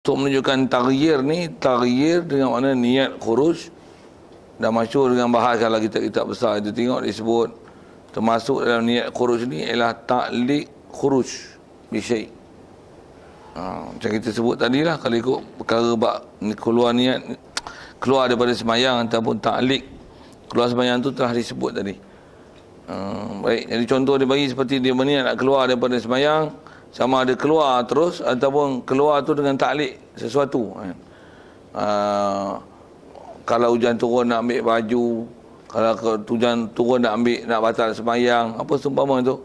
Untuk menunjukkan taghyir dengan makna niat khuruj, dan masyhur dengan bahas kalau kitab besar itu tengok disebut termasuk dalam niat khuruj ni ialah ta'liq khuruj bi syai'. Macam kita sebut tadi lah, kalau ikut perkara bab keluar niat, keluar daripada semayang ataupun ta'liq keluar semayang tu telah disebut tadi. Baik, jadi contoh dia bagi seperti dia berniat nak keluar daripada semayang, sama ada keluar terus ataupun keluar tu dengan ta'liq sesuatu. Kalau hujan turun nak ambil baju, kalau hujan turun nak batal semayang, apa seumpama tu.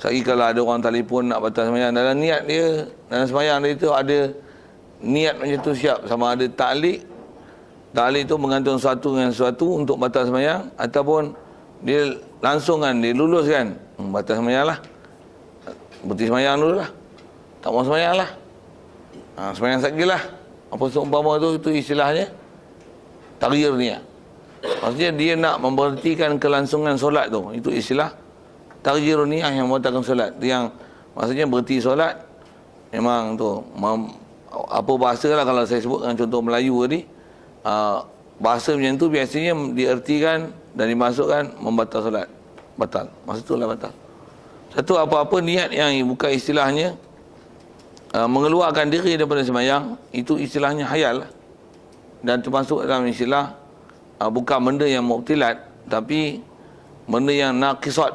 Sekali kalau ada orang telefon nak batal semayang, dalam niat dia, dalam semayang dia tu ada niat macam tu siap, sama ada ta'liq. Ta'liq tu menggantung sesuatu dengan sesuatu untuk batal semayang, ataupun dia langsung kan, dia lulus kan, batal semayang lah, berhenti semayang dulu lah, tak mau semayang lah, semayang sekali lah, apa seumpama tu, itu istilahnya taghyir niat. Maksudnya dia nak memberhentikan kelangsungan solat tu, itu istilah taghyir niat yang membatalkan solat. Yang maksudnya berhenti solat memang tu apa bahasa lah, kalau saya sebut dengan contoh Melayu tadi, bahasa macam tu biasanya diertikan dan dimasukkan membatal solat, batal, maksud tu lah batal. Satu, apa-apa niat yang bukan istilahnya mengeluarkan diri daripada semayang, itu istilahnya hayal lah. Dan termasuk dalam istilah bukan benda yang mubtilat, tapi benda yang naqisat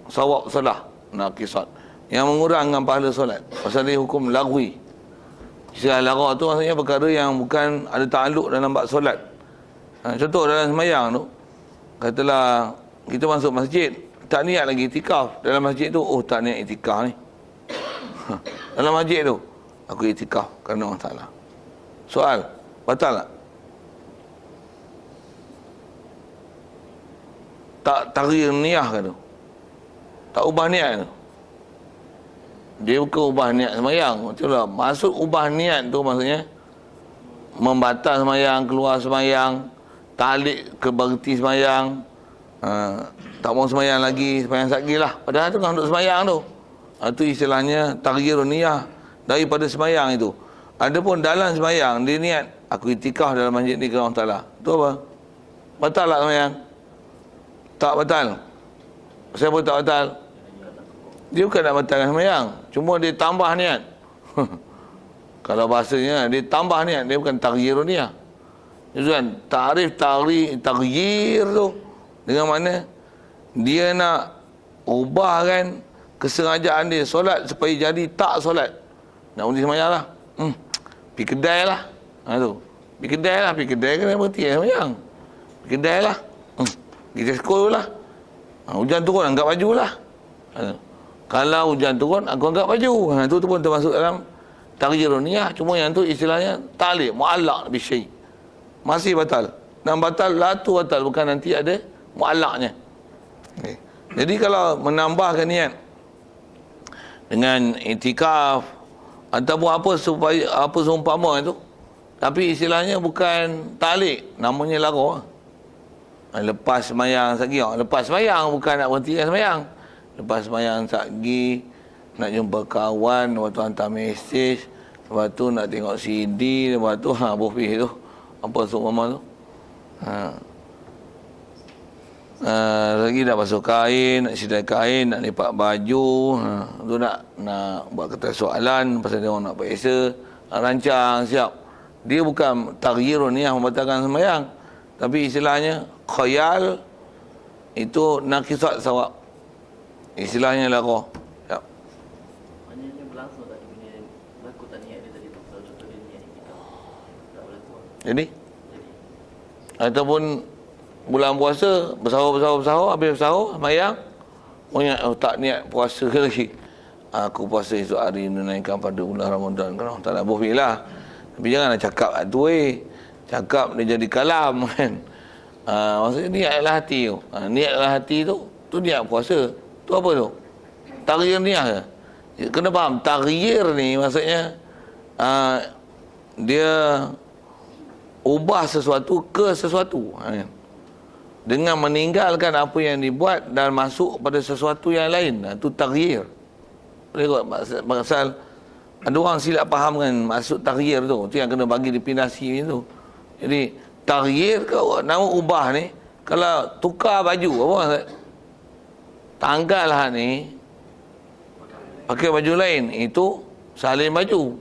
sawab salah, naqisat yang mengurangkan pahala solat. Pasal dia hukum lagwi. Istilah lagwa tu maksudnya perkara yang bukan ada takluk dalam bab solat. Contoh dalam semayang tu, katalah kita masuk masjid, tak niat lagi itikaf dalam masjid tu, tak niat itikaf ni. Dalam masjid tu aku itikaf kerana Allah Ta'ala. Soal, batal tak? Tak taghyir niat ke tu? Tak ubah niat tu? Dia bukan ubah niat semayang. Itulah maksud ubah niat tu, maksudnya membatal semayang, keluar semayang, ta'liq ke berhenti semayang, tak mau semayang lagi, semayang sekali lah, padahal tu kan untuk semayang tu. Itu istilahnya taghyir niat daripada semayang itu. Adapun dalam semayang dia niat aku itikaf dalam masjid ni kerana Allah Ta'ala, tu apa? Batal tak semayang? Tak batal. Siapa tak batal? Dia bukan nak batalkan semayang, cuma dia tambah niat. Kalau bahasanya dia tambah niat, dia bukan taghyir niat. Itu kan takrif taghyir tu dengan mana dia nak ubahkan kesengajaan dia solat supaya jadi tak solat. Nak undi semayang lah, pergi kedai lah, pergi kedai kena berhenti semayang, pergi kedai lah, pergi sekolah lah, hujan turun angkat baju lah. Kalau hujan turun aku angkat baju, itu pun termasuk dalam taghyir niat. Cuma yang tu istilahnya ta'liq mu'allaq bi syai', masih batal. Dan batal la tu batal, bukan nanti ada mu'allaqnya. Jadi kalau menambahkan niat dengan itikaf ataupun apa seumpama itu, tapi istilahnya bukan ta'liq, namanya lagu. Lepas semayang sagi, lepas semayang bukan nak berhentikan semayang. Lepas semayang sagi nak jumpa kawan, lepas tu hantar mesej, lepas tu nak tengok CD, lepas tu bofih tu apa seumpama tu, lagi nak basuh kain, nak sidai kain, nak lipat baju, tu nak buat kertas soalan pasal dia orang nak periksa, rancang siap. Dia bukan taghyir niat membatalkan sembahyang, tapi istilahnya khayal, itu naqisat sawab, istilahnya lagu. Siap. Maknanya berlangsung tak dia punya berlaku tak niat dia tadi tu, kalau contoh dia niat itikaf tak berlaku. Jadi ataupun bulan puasa, bersahur, habis bersahur semayang, tak niat puasa lagi, aku puasa esok hari menunaikan pada bulan Ramadan, kan tak nak boleh lah. Tapi janganlah cakap tu, cakap dia jadi kalam kan. Maksudnya niatlah hati tu, niatlah hati tu niat puasa. Tu apa tu? Taghyir niat ke? Kena faham, taghyir ni maksudnya dia ubah sesuatu ke sesuatu, dengan meninggalkan apa yang dibuat dan masuk pada sesuatu yang lain. Itu taghyir. Boleh kot pasal Ada orang silap faham kan maksud taghyir tu. Tu yang kena bagi definisi tu. Jadi taghyir ke nama ubah ni, kalau tukar baju apa Ustaz? Tanggal lah ni pakai baju lain, itu salin baju,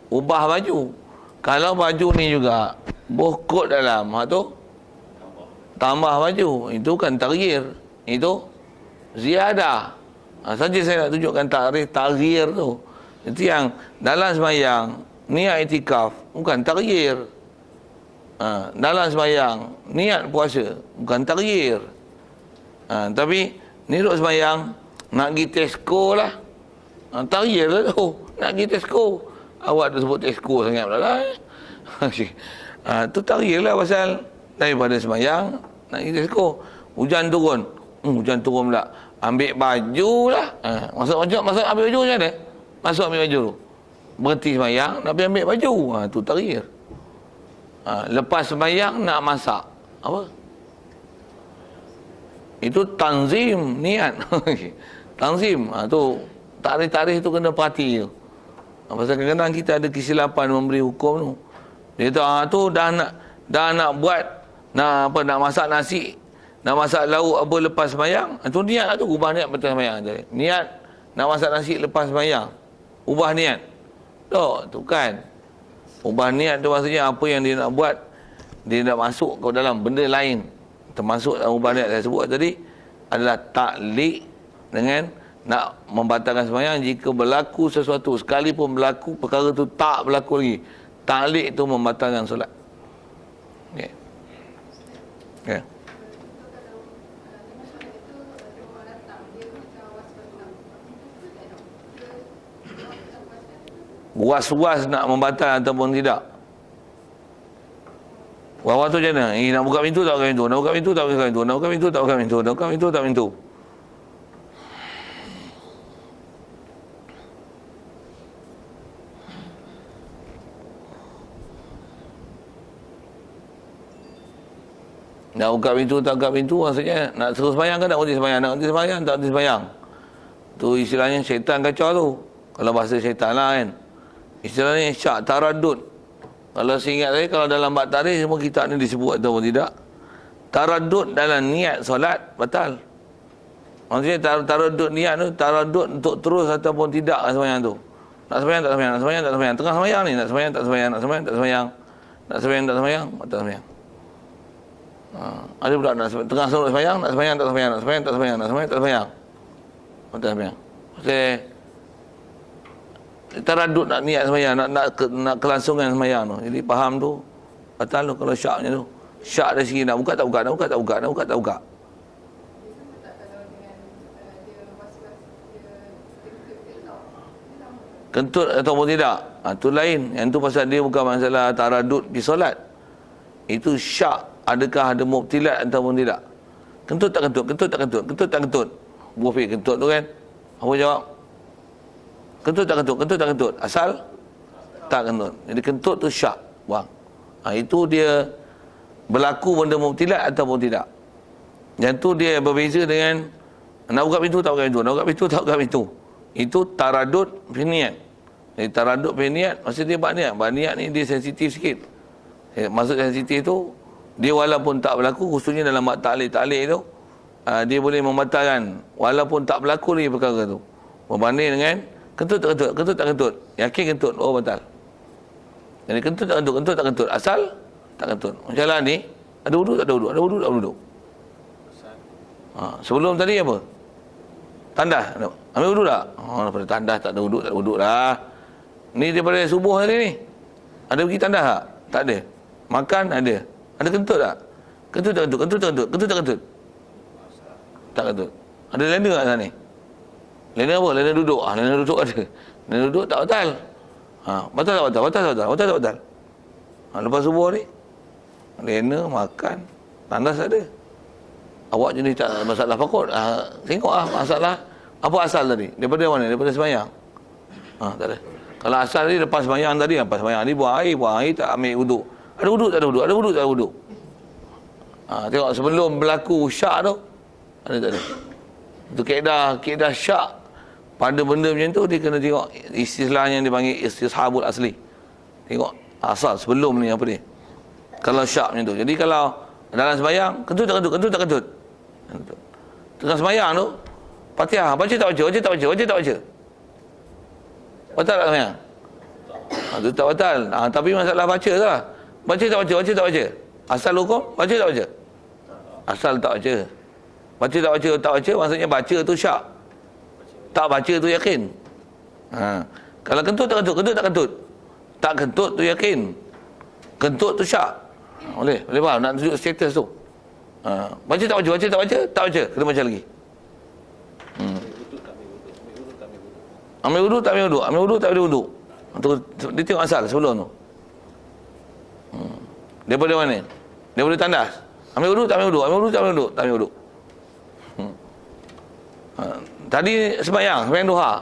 ubah baju. Kalau baju ni juga bokot dalam, tu tambah baju, itu kan taghyir, itu ziyadah. Saja saya nak tunjukkan tarikh taghyir tu. Itu yang dalam sembahyang niat itikaf bukan taghyir. Dalam sembahyang niat puasa bukan taghyir. Tapi ni duk sembahyang nak pergi Tesco lah. Taghyir lah tu. Nak pergi Tesco. Awak tu sebut Tesco sangat pula lah. Tu taghyir lah pasal daripada sembahyang nak pergi Tesco. Hujan turun. Hujan turun pula. Ambil baju lah. Masuk ambil baju macam mana? Masuk ambil baju tu. Berhenti sembahyang nak pergi ambil baju. Tu taghyir. Lepas sembahyang nak masak. Apa? Itu tanzim niat. Tanzim. Tu tarikh-tarikh tu kena perhati tu. Pasal kadang-kadang kita ada kesilapan memberi hukum tu. Dia tu dah nak buat nak masak nasi, nak masak lauk apa lepas sembahyang. Itu niat tu, ubah niat betul sembahyang. Niat nak masak nasi lepas sembahyang, ubah niat. Tu kan. Ubah niat tu maksudnya apa yang dia nak buat, dia nak masuk ke dalam benda lain. Termasuk dalam ubah niat saya sebut tadi adalah ta'liq dengan nak membatalkan sembahyang jika berlaku sesuatu. Sekalipun berlaku perkara tu tak berlaku lagi, ta'liq tu membatalkan solat. Okey. Ya. Was-was nak membatal ataupun tidak. Was-was tu macam mana? Nak buka pintu tak buka pintu, nak buka pintu tak buka pintu, nak buka pintu tak buka pintu, nak buka pintu tak pintu. Nak buka pintu tak buka pintu maksudnya nak terus sembahyang ke nak berhenti sembahyang, nak berhenti sembahyang tak berhenti sembahyang. Tu istilahnya syaitan kacau tu. Kalau bahasa syaitan lah kan. Istilahnya syak taraddud. Kalau saya ingat saya, kalau dalam bab tarikh semua kitab ni disebut ataupun tidak, taraddud dalam niat solat batal. Maksudnya taraddud niat tu, taraddud untuk terus ataupun tidak sembahyang tu. Nak sembahyang tak sembahyang, nak sembahyang tak sembahyang. Tengah sembahyang ni nak sembahyang tak sembahyang, nak sembahyang tak sembahyang. Nak sembahyang tak sembahyang, batal sembahyang. Ada pula nak tengah sembahyang, nak sembahyang tak sembahyang, nak sembahyang tak sembahyang, nak sembahyang tak sembahyang. Batal sembahyang. Maksudnya taraddud nak niat sembahyang, nak kelangsungan sembahyang tu. Jadi faham tu batal tu kalau syaknya tu. Syak dari segi nak buka tak buka, nak buka tak buka, nak buka tak buka. Kentut ataupun tidak, tu lain. Yang tu pasal dia bukan masalah taraddud di solat. Itu syak, adakah ada mubtilat ataupun tidak. Kentut tak kentut, kentut tak kentut, kentut tak kentut. Buah kentut tu kan. Apa jawab? Kentut tak kentut, kentut tak kentut. Asal tak kentut. Jadi kentut tu syak, buang. Itu dia berlaku benda mubtilat ataupun tidak. Yang tu dia berbeza dengan nak buka pintu tak buka pintu, nak buka pintu tak buka pintu. Itu taraddud fi niat. Jadi taraddud fi niat maksud dia bab niat ni dia sensitif sikit. Maksud sensitif tu dia walaupun tak berlaku, khususnya dalam bab ta'liq tu, dia boleh membatalkan walaupun tak berlaku lagi perkara tu. Berbanding dengan kentut tak kentut, kentut tak kentut. Yakin kentut, batal. Jadi kentut tak kentut, kentut tak kentut. Asal tak kentut. Macam lah ni, ada wuduk tak ada wuduk, ada wuduk tak ada wuduk. Sebelum tadi apa? Tandas. Ambil wuduk tak? Daripada tandas tak ada wuduk, tak ada wuduk lah. Ni daripada subuh tadi ni. Ada pergi tandas tak? Tak ada. Makan ada. Ada kentut tak? Kentut tak kentut, kentut tak kentut, kentut tak kentut. Tak kentut. Ada lena kat sana ni? Lena apa? Lena duduk. Lena duduk ada. Lena duduk tak batal. Batal tak batal? Batal tak batal? Batal tak batal? Lepas subuh ni, lena makan, tandas ada. Awak jenis tak masalah fakut. Tengoklah masalah. Apa asal tadi? Daripada mana? Daripada sembahyang. Tak ada. Kalau asal tadi lepas sembahyang tadi, lepas sembahyang ni buang air tak ambil wuduk. Ada wuduk tak ada wuduk? Ada wuduk tak ada wuduk? Tengok sebelum berlaku syak tu, ada tak ada? Itu kaedah syak pada benda macam tu dia kena tengok istilahnya yang dipanggil istishabul asli. Tengok asal sebelum ni apa dia. Kalau syak macam tu. Jadi kalau dalam sembahyang, kentut tak kentut, kentut tak kentut. Tengah sembahyang tu, Fatihah, baca tak baca, baca tak baca, baca tak baca. Batal tak sembahyang? Itu tak batal. Tapi masalah baca tu lah. Baca tak baca, baca tak baca. Asal hukum, baca tak baca. Asal tak baca. Baca tak baca, tak baca, maksudnya baca tu syak. Tak baca tu yakin. Kalau kentut tak kentut, kentut tak kentut. Tak kentut tu yakin. Kentut tu syak. Boleh faham nak tunjuk status tu. Baca tak baca, baca tak baca, tak baca, kena baca lagi. Ambil wudu tak ambil wudu, ambil wudu tak ambil wudu. Dia tengok asal sebelum tu. Daripada mana? Daripada tandas. Ambil wudu tak ambil wudu, ambil wudu tak ambil wudu, tak ambil wudu. Tadi sembahyang duha.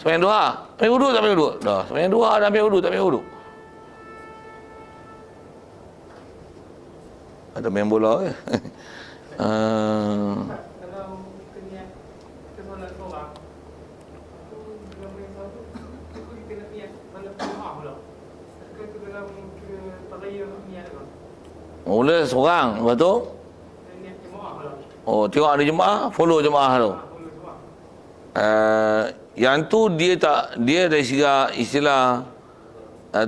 Sembahyang duha, ambil wudu tak ambil wudu. Dah, sembahyang duha dah ambil wudu tak ambil wudu. Ada main bola ke? Kalau kita niat kita solat seorang, tu dalam main solat tu kita nak niat solat jemaah pula. Kita dalam kira tariyah niat tu. Mula seorang, lepas tu Niat jemaah pula. oh tengok ada jemaah, follow jemaah tu. Follow jemaah. Yang tu dia dari istilah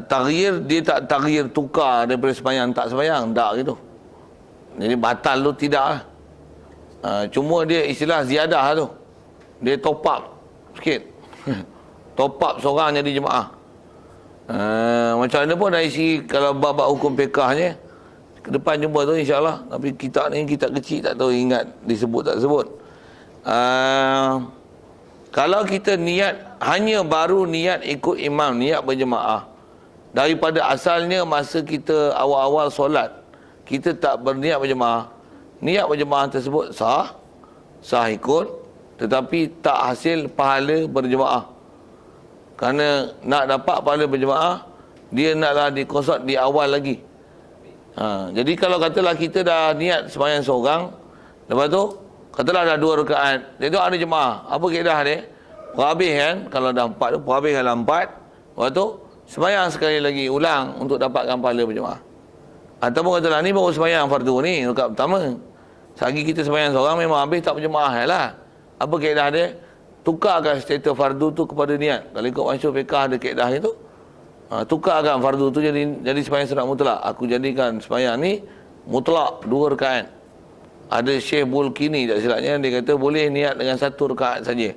taghyir, dia tak taghyir tukar daripada sembahyang tak sembahyang, tak gitu. Jadi batal tu tidak lah. Cuma dia istilah ziyadah tu. Dia top up sikit. Top up seorang jadi jemaah. Macam mana pun dari segi kalau bab hukum fiqahnya ke depan jumpa tu insyaAllah. Tapi kitab ni kitab kecil, tak tahu ingat disebut tak sebut. Kalau kita niat, hanya baru niat ikut imam, niat berjemaah, daripada asalnya masa kita awal-awal solat kita tak berniat berjemaah, niat berjemaah tersebut sah ikut, tetapi tak hasil pahala berjemaah. Kerana nak dapat pahala berjemaah, dia naklah dikosot di awal lagi. Jadi kalau katalah kita dah niat sembahyang seorang, lepas tu katalah dah 2 rakaat, dia tu ada jemaah, apa kaedah dia? Perhabis kan, kalau dah 4 tu, perhabis kalau 4, lepas tu sembahyang sekali lagi ulang untuk dapatkan pahala berjemaah. Ataupun katalah ni baru sembahyang fardu ni, rakaat pertama. Selagi kita sembahyang seorang memang habis tak berjemaah lah. Apa kaedah dia? Tukarkan status fardu tu kepada niat. Kalau ikut masyhur fiqah ada kaedah itu. Tukarkan fardu tu jadi sembahyang sunat mutlak. Aku jadikan sembahyang ni mutlak 2 rakaat. Ada Syekh Bulkini tak silapnya, dia kata boleh niat dengan 1 rakaat saja.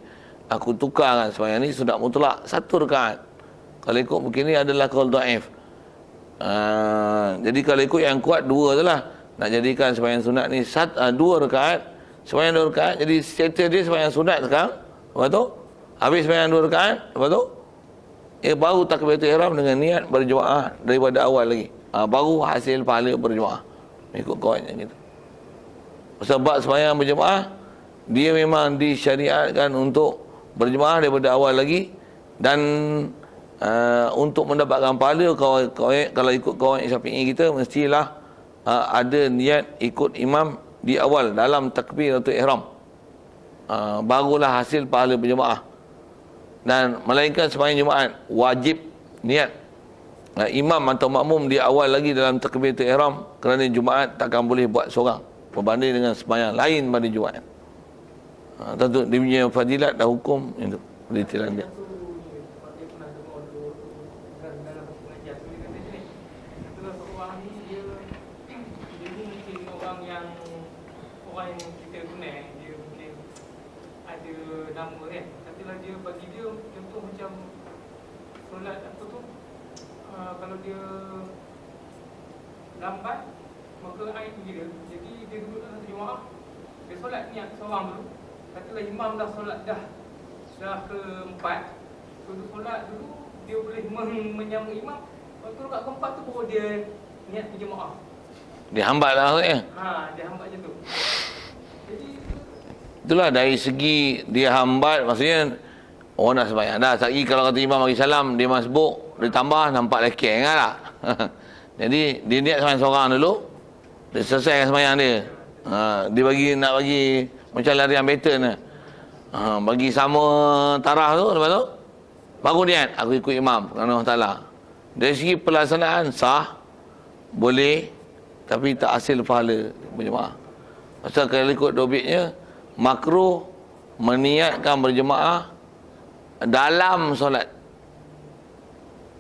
Aku tukarkan sembahyang ni sunat mutlak 1 rakaat. Kalau ikut begini adalah qaul dhaif. Jadi kalau ikut yang kuat 2 tu lah. Nak jadikan sembahyang sunat ni 2 rakaat. Sembahyang 2 rakaat. Jadi status dia sembahyang sunat sekarang. Lepas tu habis sembahyang 2 rakaat. Lepas tu baru takbiratul ihram dengan niat berjemaah daripada awal lagi. Baru hasil pahala berjemaah. Ikut kawan yang gitu. Sebab sembahyang berjemaah dia memang disyariatkan untuk berjemaah daripada awal lagi. Dan untuk mendapatkan pahala, kalau ikut kawan Syafi'i kita mestilah ada niat ikut imam di awal dalam takbiratul ihram. Barulah hasil pahala berjemaah. Dan melainkan sembahyang Jumaat wajib niat imam atau makmum di awal lagi dalam takbiratul ihram, kerana Jumaat takkan boleh buat seorang berbanding dengan sembahyang lain pada Jumaat. Tentu dia punya fadilat dan hukum itu detail dia. Kalau dia lambat, maka air tu dia. Jadi dia duduk dalam jemaah, dia solat niat seorang dulu. Katalah imam dah solat dah ke-4, duduk solat dulu, dia boleh menyambung imam. Lepas tu rakaat ke-4 tu baru dia niat berjemaah. Dia hambat lah maksudnya. Dia hambat macam tu. Jadi itulah dari segi dia hambat, maksudnya orang nak sembahyang dah. Lagi kalau kata imam bagi salam, dia masbuk, dia tambah, nampak lekeng lah. Jadi dia niat sembahyang seorang dulu, dia selesaikan sembahyang dia. Dia nak bagi macam larian pattern lah. Bagi sama tarah tu, lepas tu baru niat aku ikut imam kerana Allah Ta'ala. Dari segi pelaksanaan sah, boleh, tapi tak hasil pahala berjemaah. Pasal kalau ikut dobitnya, makruh meniatkan berjemaah dalam solat.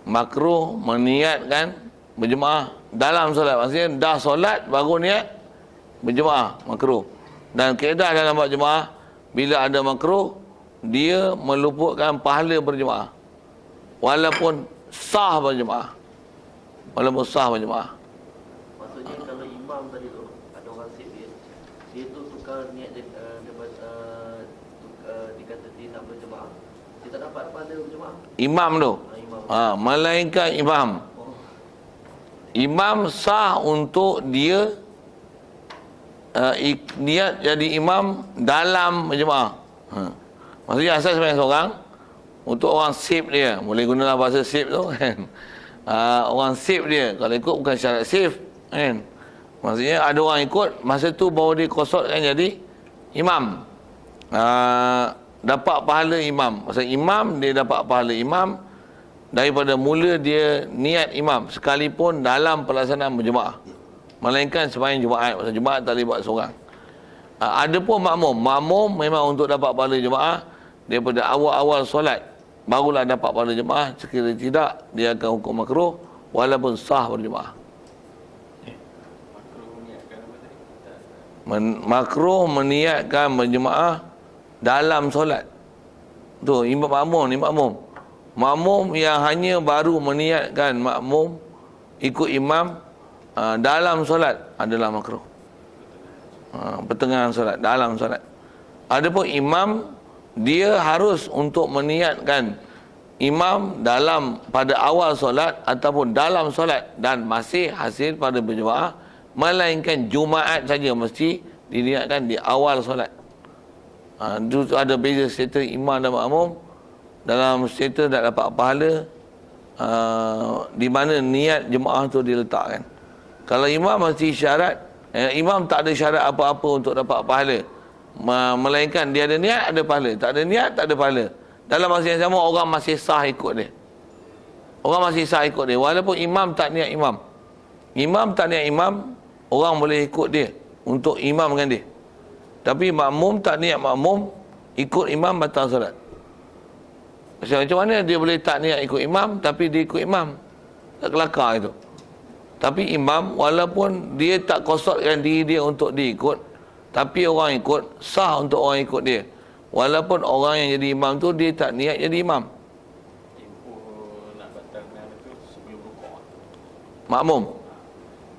Makruh meniatkan berjemaah dalam solat. Maksudnya dah solat baru niat berjemaah, makruh. Dan kaedah dalam buat jemaah, bila ada makruh, dia meluputkan pahala berjemaah. Walaupun sah berjemaah. Walaupun sah berjemaah. Maksudnya kalau imam tadi tu ada orang sip dia tu tukar niat dikata dia nak berjemaah, dia tak dapat pahala berjemaah. Imam tu. Imam. Melainkan imam. Imam sah untuk dia niat jadi imam dalam berjemaah. Maksudnya asal sebenarnya seorang, untuk orang sip dia, boleh gunalah bahasa sip tu kan. Orang sip dia, kalau ikut bukan syarat sip kan. Maksudnya ada orang ikut, masa tu baru dia kosotkan jadi imam. Dapat pahala imam. Maksudnya imam, dia dapat pahala imam daripada mula dia niat imam, sekalipun dalam pelaksanaan berjemaah. Melainkan sembahyang Jumaat. Maksudnya Jumaat tak boleh buat seorang. Ada pun makmum. Makmum memang untuk dapat pahala jemaah, daripada awal-awal solat barulah dapat pahala jemaah. Sekiranya tidak, dia akan hukum makruh walaupun sah berjemaah. Makruh meniatkan berjemaah dalam solat. Tu imam makmum ni, makmum. Makmum yang hanya baru meniatkan makmum ikut imam dalam solat adalah makruh. Pertengahan solat, dalam solat. Adapun imam, dia harus untuk meniatkan imam pada awal solat ataupun dalam solat dan masih hasil pada berjemaah, melainkan Jumaat saja mesti diniatkan di awal solat. Itu ada beza status imam dan makmum. Dalam status tak dapat pahala, di mana niat jemaah tu diletakkan. Kalau imam mesti syarat, imam tak ada syarat apa-apa untuk dapat pahala, melainkan dia ada niat, ada pahala. Tak ada niat, tak ada pahala. Dalam masa yang sama, orang masih sah ikut dia. Orang masih sah ikut dia, walaupun imam tak niat imam. Imam tak niat imam, orang boleh ikut dia untuk imam dengan dia. Tapi makmum tak niat makmum, ikut imam batal solat. Macam mana dia boleh tak niat ikut imam tapi dia ikut imam? Tak kelakar itu. Tapi imam, walaupun dia tak kosotkan diri dia untuk diikut, tapi orang ikut, sah untuk orang ikut dia. Walaupun orang yang jadi imam tu dia tak niat jadi imam. Makmum.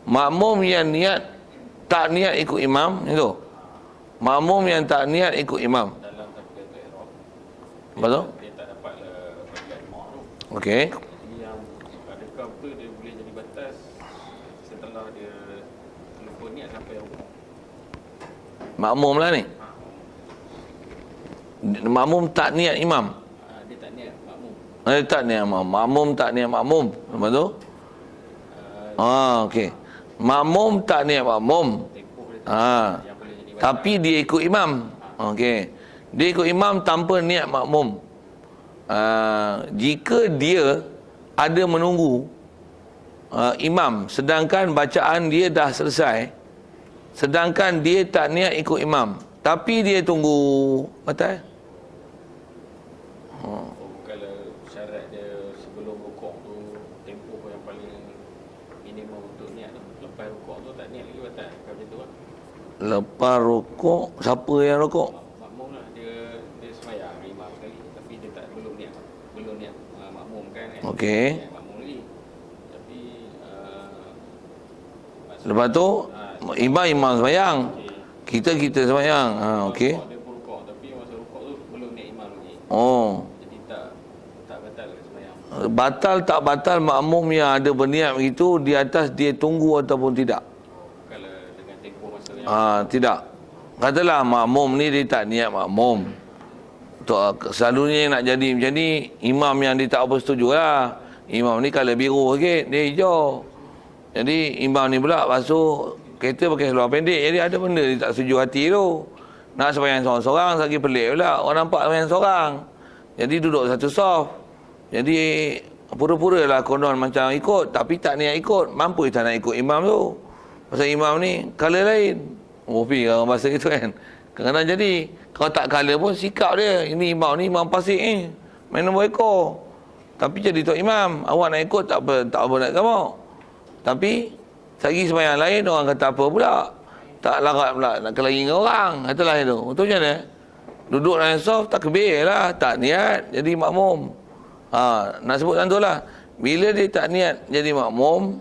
Makmum yang niat tak niat ikut imam itu. Makmum yang tak niat ikut imam. Betul? Okey. Yang pada kam tu dia boleh jadi batas setelah dia lupa niat sampai rukuk. Makmum lah ni. Makmum tak niat imam. Dia tak niat makmum. Dia tak niat makmum. Makmum tak niat makmum. Lepas tu? Okey. Makmum tak niat makmum. Tapi dia ikut imam. Okey. Dia ikut imam tanpa niat makmum. Jika dia ada menunggu imam, sedangkan bacaan dia dah selesai, sedangkan dia tak niat ikut imam, tapi dia tunggu batal. Kalau syarat dia sebelum rukuk tu tempoh yang paling minimum untuk niat tu, lepas rukuk tu tak niat lagi batal. Kalau macam tu lah. Lepas rukuk, siapa yang rukuk? Makmum lah, dia sembahyang imam sekali, tapi dia tak belum niat makmum kan. Okey. Makmum lagi. Tapi Lepas tu imam sembahyang, kita sembahyang. Okey. Dia pun rukuk, tapi masa rukuk tu belum niat imam lagi. Jadi tak batal sembahyang. Batal tak batal makmum yang ada berniat begitu di atas dia tunggu ataupun tidak. Kalau dengan tempoh masa yang Tidak. Katalah makmum ni dia tak niat makmum. Selalunya nak jadi macam ni, imam yang dia tak apa setuju lah. Imam ni kalau biru sikit, dia hijau. Jadi imam ni pula basuh kereta pakai seluar pendek. Jadi ada benda dia tak setuju hati tu. Nak sembahyang seorang-seorang lagi pelik pula. Orang nampak sembahyang seorang. Jadi duduk satu soft. Jadi pura-pura lah konon macam ikut, tapi tak niat ikut. Mampu tak nak ikut imam tu. Pasal imam ni colour lain. Pi orang bahasa itu kan. Kadang-kadang jadi kalau tak colour pun sikap dia. Ini imam ni imam pasik ni. Main nombor ekor. Tapi jadi tok imam. Awak nak ikut tak apa nak kamu. Tapi sagi sembahyang lain orang kata apa pula. Tak larat pula nak kelahi dengan orang. Itulah itu. Betul macam mana? Duduk dalam soft takbir lah. Tak niat jadi makmum. Nak sebut tentu lah. Bila dia tak niat jadi makmum,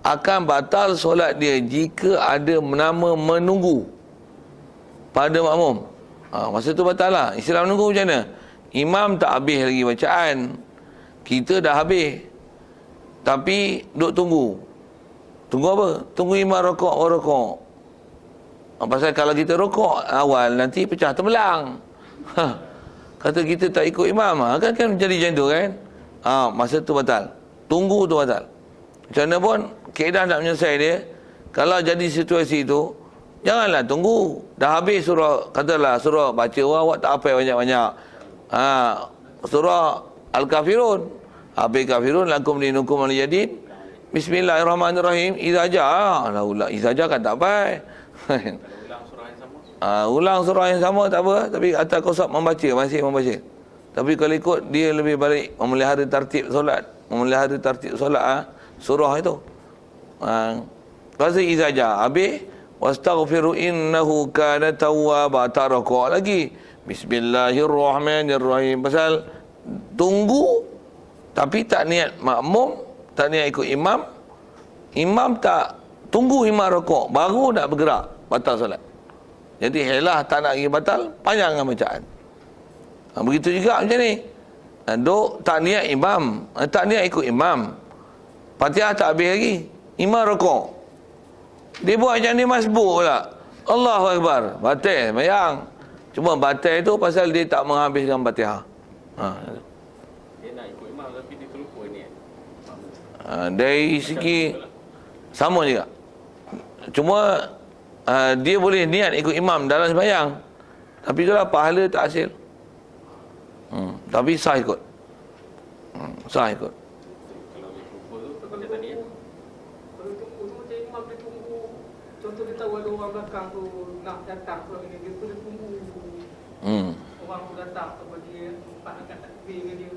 akan batal solat dia jika ada nama menunggu pada makmum. Masa tu batal lah. Istilah menunggu macam mana? Imam tak habis lagi bacaan, kita dah habis, tapi duk tunggu. Tunggu apa? Tunggu imam rokok baru rokok. Pasal kalau kita rokok awal nanti pecah terbelang. Kata kita tak ikut imam, kan jadi macam tu kan. Masa tu batal. Tunggu tu batal. Macam mana pun kaedah nak menyelesai dia, kalau jadi situasi itu, janganlah tunggu. Dah habis surah, katalah surah baca, awak tak hafal banyak-banyak. Surah Al-Kafirun. Habis Kafirun lakum dinukum al-yadid. Bismillahirrahmanirrahim. Iza ja. Iza ja kan tak hafal. Ulang surah yang sama tak apa, tapi atas qasab membaca, masih membaca. Tapi kalau ikut dia lebih baik memelihara tertib solat, surah itu. Pasal izaja habis wastaghfiru innahu kana tawwaba, tak rokok lagi. Bismillahirrahmanirrahim. Pasal tunggu tapi tak niat makmum, tak niat ikut imam. Imam tak tunggu imam rokok baru nak bergerak, batal solat. Jadi helah tak nak lagi batal, panjangkan bacaan. Begitu juga macam ni. Duk tak niat imam, tak niat ikut imam. Fatihah tak habis lagi. Imam rokok. Dia buat macam ni masbuk pula. Allahu Akbar. Batal sembahyang. Cuma batal itu pasal dia tak menghabiskan Fatihah. Dia nak ikut imam tapi dia terlupa niat. Dari segi sama juga. Cuma dia boleh niat ikut imam dalam sembahyang, tapi itulah pahala tak hasil. Tapi sah ikut. Sah ikut. Kalau dia terlupa tu dia tak niat. Kalau tunggu tu macam imam dia tunggu. Contoh dia tahu ada orang belakang tu nak datang pula dengan dia, tu dia tunggu. Orang tu datang tu dia sempat nak takbir dengan dia.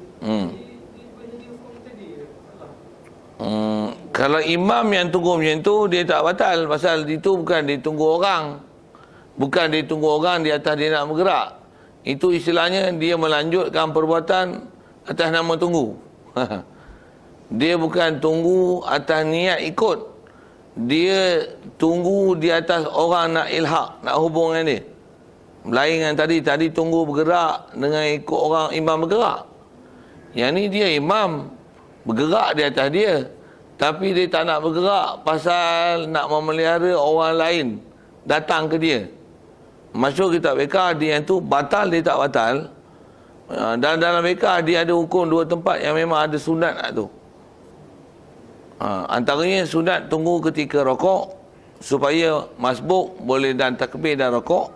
Dia boleh jadi hukum tadi. Kalau imam yang tunggu macam tu, dia tak batal. Pasal itu bukan dia tunggu orang. Bukan dia tunggu orang di atas dia nak bergerak. Itu istilahnya dia melanjutkan perbuatan atas nama tunggu. Dia bukan tunggu atas niat ikut. Dia tunggu di atas orang nak ilhaq, nak hubung dengan dia. Lain dengan tadi tunggu bergerak dengan ikut orang imam bergerak. Yang ni dia imam bergerak di atas dia, tapi dia tak nak bergerak pasal nak memelihara orang lain datang ke dia. Masyhur kitab fiqh dia yang tu batal, dia tak batal. Dan dalam fiqh dia ada hukum dua tempat yang memang ada sunat tu. Antaranya sunat tunggu ketika rokok supaya masbuk boleh dan takbir dan rokok,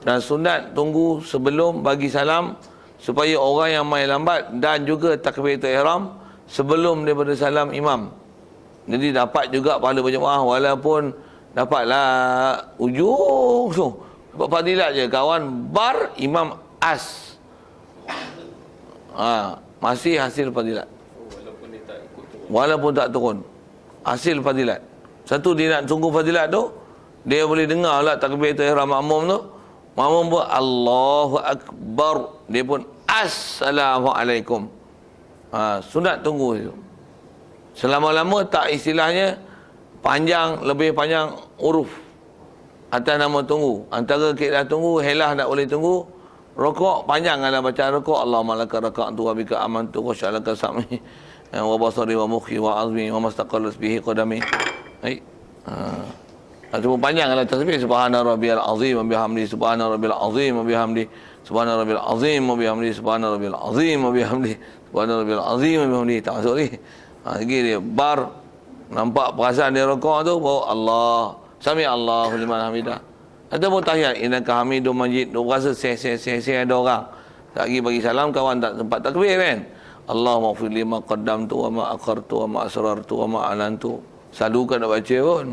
dan sunat tunggu sebelum bagi salam supaya orang yang main lambat, dan juga takbiratul ihram sebelum daripada salam imam. Jadi dapat juga pahala berjemaah walaupun dapatlah ujung tu. Dapat fadilat je kawan bar imam as. Masih hasil fadilat. Walaupun dia tak ikut turun. Walaupun tak turun. Hasil fadilat. Satu dia nak tunggu fadilat tu, dia boleh dengar lah takbiratul ihram makmum tu. Makmum pun Allahu Akbar, dia pun Assalamualaikum. Sunat tunggu itu. Selama-lama tak istilahnya panjang, lebih panjang huruf atas nama tunggu. Antara kita tunggu, helah tak boleh tunggu. Rokok panjang dalam bacaan rokok. Allahumma laka raka'tu wa bika amantu wa sya'alaka sam'i wa basari wa mukhi wa azmi wa mastaqallas bihi qadami. Baik. Cuma panjang dalam tasbih. Subhana rabbiyal azim wa bihamdi, subhana rabbiyal azim wa bihamdi, subhana rabbiyal azim wa bihamdi, subhana rabbiyal azim wa bihamdi, subhana rabbiyal azim wa bihamdi. Tak masuk lagi. Lagi dia bar, nampak perasaan dia rokok tu, bawa Allah, sami Allahu liman hamidah. Ataupun tahiyat, innaka Hamidum Majid, duk rasa seh ada orang. Tak lagi bagi salam, kawan tak sempat takbir kan. Allahumma ighfir li ma qaddamtu wa ma akhartu wa ma asrartu wa ma alantu. Selalu kan nak baca pun.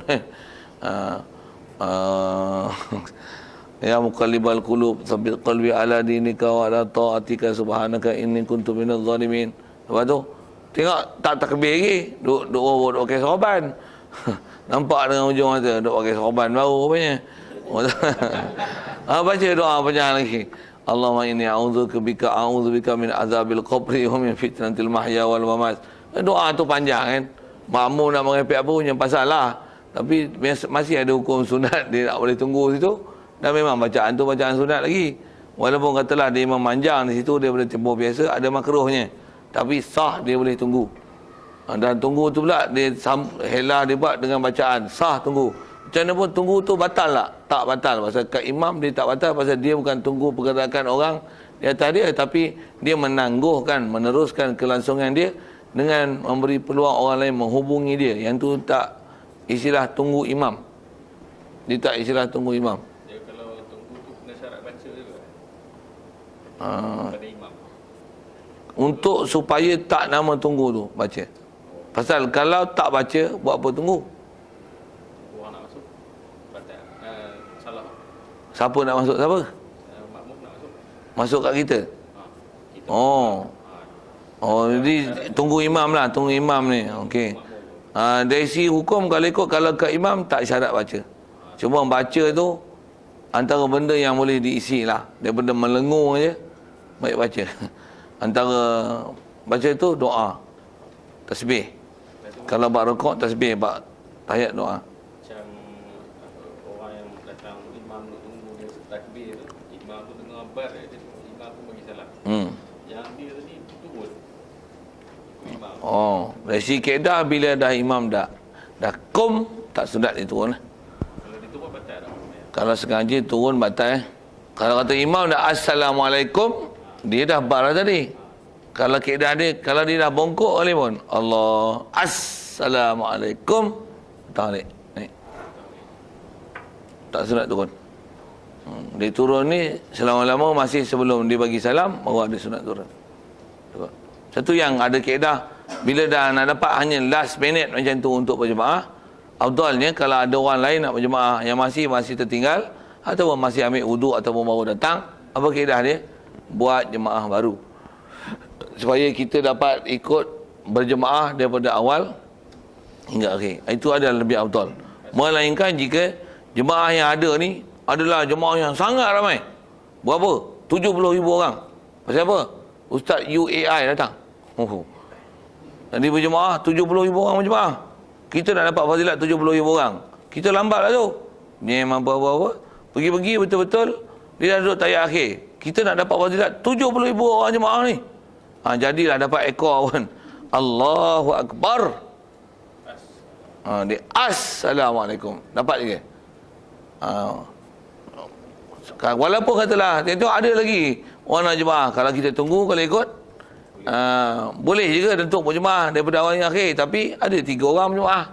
Ya muqallibal qulub, tsabbit qalbi ala dinika wa ala ta'atika subhanaka inni kuntu minadh zalimin. Lepas tu tengok tak takbir lagi, duk pakai sorban. Nampak dengan ujung mata duk pakai sorban baru rupanya. Baca doa panjang lagi. Allahumma inni a'udzubika min azabil qabri wa min fitnatil mahya wal mamat. Doa tu panjang kan. Makmum nak merepek apa punya pasal lah. Tapi masih ada hukum sunat, dia tak boleh tunggu situ. Dan memang bacaan tu bacaan sunat lagi. Walaupun katalah dia memanjang di situ daripada tempoh biasa, ada makruhnya. Tapi sah dia boleh tunggu. Dan tunggu tu pula dia helah dia buat dengan bacaan. Sah tunggu. Macam mana pun tunggu tu batal tak? Tak batal. Pasal kat imam dia tak batal. Pasal dia bukan tunggu pergerakan orang di atas dia. Tapi dia menangguhkan, meneruskan kelangsungan dia dengan memberi peluang orang lain menghubungi dia. Yang tu tak istilah tunggu imam. Dia tak istilah tunggu imam. Dia kalau tunggu tu kena syarat baca juga. Pada imam. Untuk supaya tak nama tunggu tu baca. Pasal kalau tak baca, buat apa tunggu? Orang nak masuk. Batal. Salah. Siapa nak masuk siapa? Makmum nak masuk. Masuk kat kita? Kita jadi tunggu imam lah, tunggu imam ni. Okey. Dari segi hukum kalau ikut, kalau ke imam tak syarat baca. Cuma baca tu antara benda yang boleh diisi lah. Daripada melengung je, baik baca. Antara baca tu doa, tasbih. Kalau bak rukuk tasbih, bak tahiyat doa. Macam orang yang datang imam tu tunggu dia takbir tu, imam tu dengar bar dia, imam tu bagi salam. Yang dia tadi turun imam. Dari segi kaedah bila dah imam dah kum, tak sunat dia turun lah. Kalau dia turun batal tak? Kalau sengaja turun batal. Kalau kata imam dah assalamualaikum, dia dah bar tadi. Kalau kaedah dia, kalau dia dah bongkok kali pun, Allah assalamualaikum, tarik naik. Tak sunat turun. Dia turun ni selama-lama masih sebelum dia bagi salam, baru ada sunat turun. Satu yang ada kaedah, bila dah nak dapat hanya last minute macam tu untuk berjemaah, afdalnya kalau ada orang lain nak berjemaah yang masih tertinggal, ataupun masih ambil wuduk ataupun baru datang, apa kaedah dia? Buat jemaah baru. Supaya kita dapat ikut berjemaah daripada awal hingga akhir. Itu adalah lebih afdal. Melainkan jika jemaah yang ada ni adalah jemaah yang sangat ramai. Berapa? 70,000 orang. Pasal apa? Ustaz UAI datang. Jadi berjemaah 70,000 orang berjemaah. Kita nak dapat fadilat 70,000 orang. Kita lambat lah tu. Ni memang apa-apa. Pergi-pergi betul-betul dia dah duduk tahiyat akhir. Kita nak dapat fadilat 70,000 orang jemaah ni. Jadilah dapat ekor pun. Allahu Akbar. Dia assalamualaikum. Dapat juga. Walaupun katalah itu ada lagi orang nak jemaah. Kalau kita tunggu, kalau ikut, boleh juga untuk berjemaah daripada awal hingga akhir. Tapi ada 3 orang berjemaah.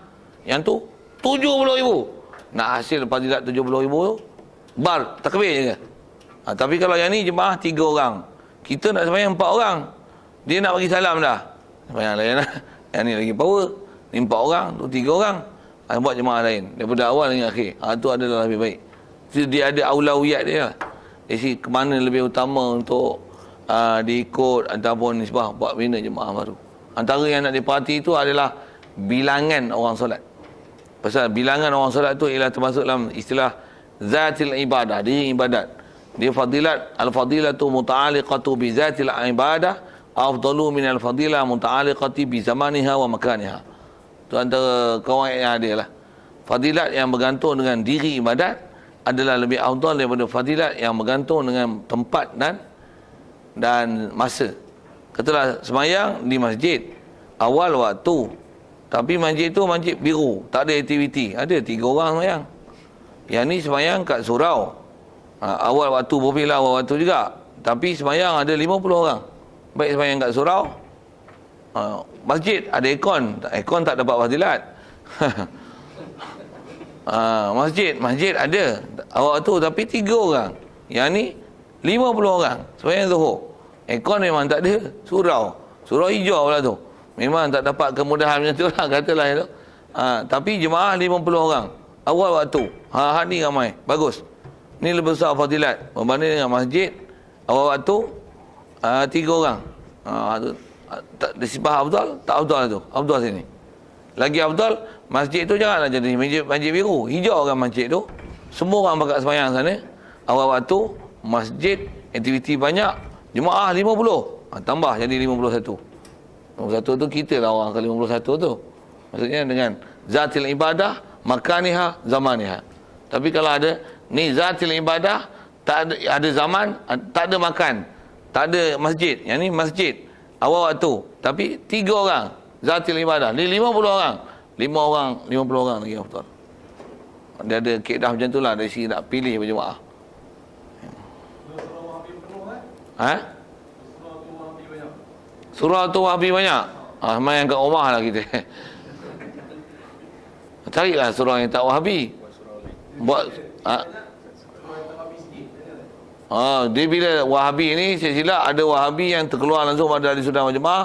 Yang tu 70,000. Nak hasil fadilat 70,000 tu, bar takbir je. Tapi kalau yang ni jemaah 3 orang. Kita nak sembahyang 4 orang. Dia nak bagi salam dah. Sembahyang lain lah. Yang ni lagi power. Ni 4 orang, tu 3 orang. Buat jemaah lain. Daripada awal hingga akhir. Itu adalah lebih baik. Dia ada aulawiyat dia lah. Dari ke mana lebih utama untuk diikut ataupun nisbah buat bina jemaah baru. Antara yang nak diperhati itu adalah bilangan orang solat. Pasal bilangan orang solat tu ialah termasuk dalam istilah zatil ibadah, dia ibadat. Dia fadilat, al-fadilatu muta'aliqatu bi zatil ibadah afdalu min al-fadilah muta'aliqati bi zamaniha wa makaniha. Itu antara kawaid yang ada lah. Fadilat yang bergantung dengan diri ibadat adalah lebih afdal daripada fadilat yang bergantung dengan tempat dan masa. Katalah semayang di masjid awal waktu, tapi masjid tu masjid biru, tak ada aktiviti. Ada 3 orang semayang. Yang ni semayang kat surau. Awal waktu berpilah awal waktu juga. Tapi semayang ada 50 orang. Baik semayang kat surau, masjid ada aircon tak dapat fadilat. Masjid ada awak tu, tapi 3 orang. Yang ni 50 orang sembahyang Zuhur. Aircon memang tak ada, surau hijau pula tu. Memang tak dapat kemudahan macam tu lah, katalah itu. Tapi jemaah 50 orang awal waktu. Ni ramai, bagus. Ni lebih besar fadilat berbanding dengan masjid awal waktu 3 orang. Disibah afdal, tak afdal tu. Afdal sini. Lagi afdal, masjid tu janganlah jadi masjid biru. Hijau kan masjid tu. Semua orang pakat sembahyang sana. Awal waktu, masjid, aktiviti banyak. Jemaah 50. Tambah jadi 51. 51 tu kita lah orang ke 51 tu. Maksudnya dengan zatil ibadah, makaniha, zamaniha. Tapi kalau ada, ni zatil ibadah, tak ada zaman, tak ada makan. Tak ada masjid. Yang ni masjid. Awal waktu. Tapi 3 orang. Zatil ibadah. Ni 50 orang. 50 orang lagi betul. Dia ada kaedah macam tu lah. Dari sini nak pilih berjemaah. Surah tu Wahabi banyak. Main kat rumah lah kita. Carilah surah yang tak Wahabi. Buat dia bila Wahabi ni silap ada Wahabi yang terkeluar langsung pada ahli sunnah wal jemaah,